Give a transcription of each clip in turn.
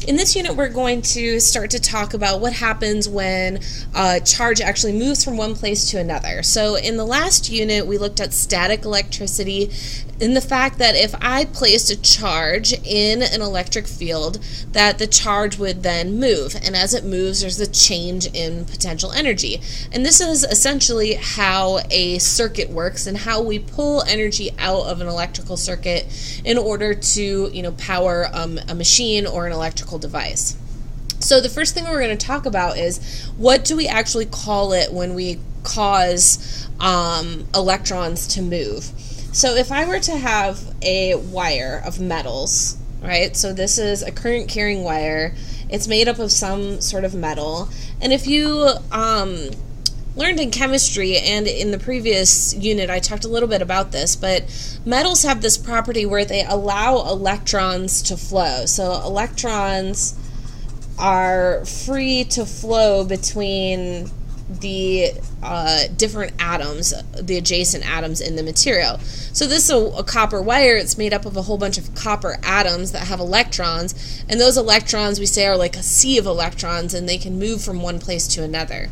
In this unit, we're going to start to talk about what happens when charge actually moves from one place to another. So in the last unit, we looked at static electricity and the fact that if I placed a charge in an electric field, that the charge would then move. And as it moves, there's a change in potential energy. And this is essentially how a circuit works and how we pull energy out of an electrical circuit in order to, power a machine or an electrical device. So the first thing we're going to talk about is, what do we actually call it when we cause electrons to move? So if I were to have a wire of metals, right, so this is a current carrying wire, it's made up of some sort of metal, and if you learned in chemistry, and in the previous unit I talked a little bit about this, but metals have this property where they allow electrons to flow. So electrons are free to flow between the different atoms, the adjacent atoms in the material. So this is a copper wire. It's made up of a whole bunch of copper atoms that have electrons, and those electrons we say are like a sea of electrons, and they can move from one place to another.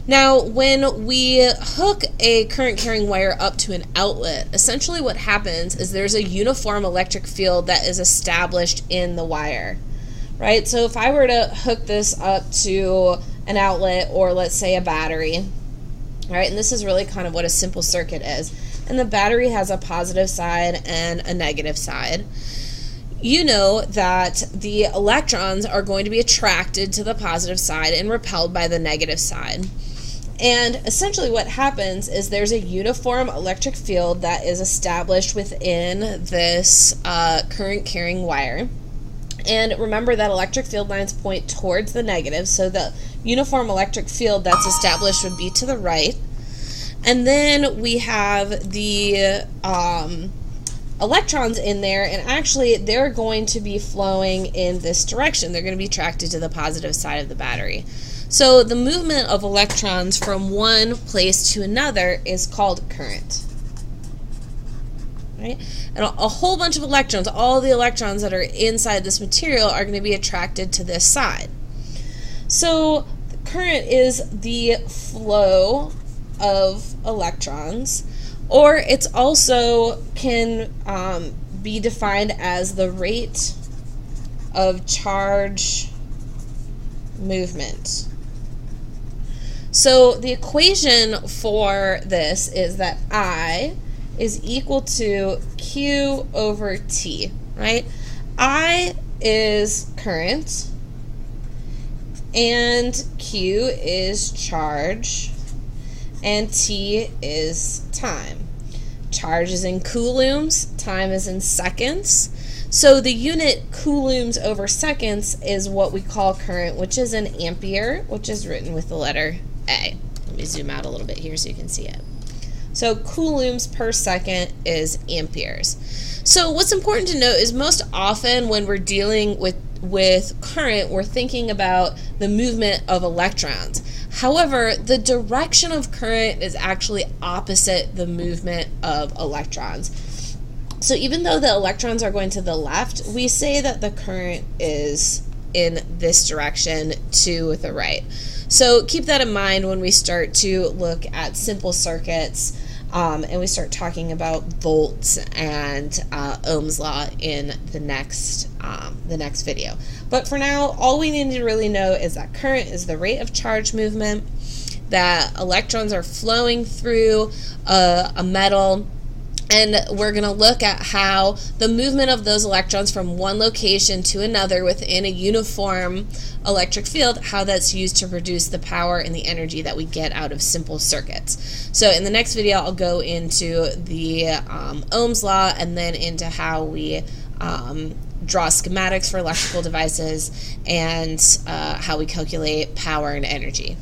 Now, when we hook a current carrying wire up to an outlet, essentially what happens is there's a uniform electric field that is established in the wire, right? So if I were to hook this up to an outlet, or let's say a battery, right, and this is really kind of what a simple circuit is, and the battery has a positive side and a negative side, you know that the electrons are going to be attracted to the positive side and repelled by the negative side. And essentially what happens is there's a uniform electric field that is established within this current carrying wire. And remember that electric field lines point towards the negative, so the uniform electric field that's established would be to the right. And then we have the electrons in there, and actually they're going to be flowing in this direction. They're going to be attracted to the positive side of the battery. So the movement of electrons from one place to another is called current. Right? And a whole bunch of electrons, all the electrons that are inside this material, are going to be attracted to this side. So the current is the flow of electrons, or it's also can be defined as the rate of charge movement. So the equation for this is that I is equal to Q over T, right? I is current, and Q is charge, and T is time. Charge is in coulombs, time is in seconds. So the unit coulombs over seconds is what we call current, which is an ampere, which is written with the letter A. Let me zoom out a little bit here so you can see it. So coulombs per second is amperes. So what's important to note is most often when we're dealing with current, we're thinking about the movement of electrons. However, the direction of current is actually opposite the movement of electrons. So even though the electrons are going to the left, we say that the current is in this direction to the right. So keep that in mind when we start to look at simple circuits and we start talking about volts and Ohm's law in the next video. But for now, all we need to really know is that current is the rate of charge movement, that electrons are flowing through a metal, and we're going to look at how the movement of those electrons from one location to another within a uniform electric field, how that's used to produce the power and the energy that we get out of simple circuits. So in the next video, I'll go into the Ohm's law and then into how we draw schematics for electrical devices and how we calculate power and energy.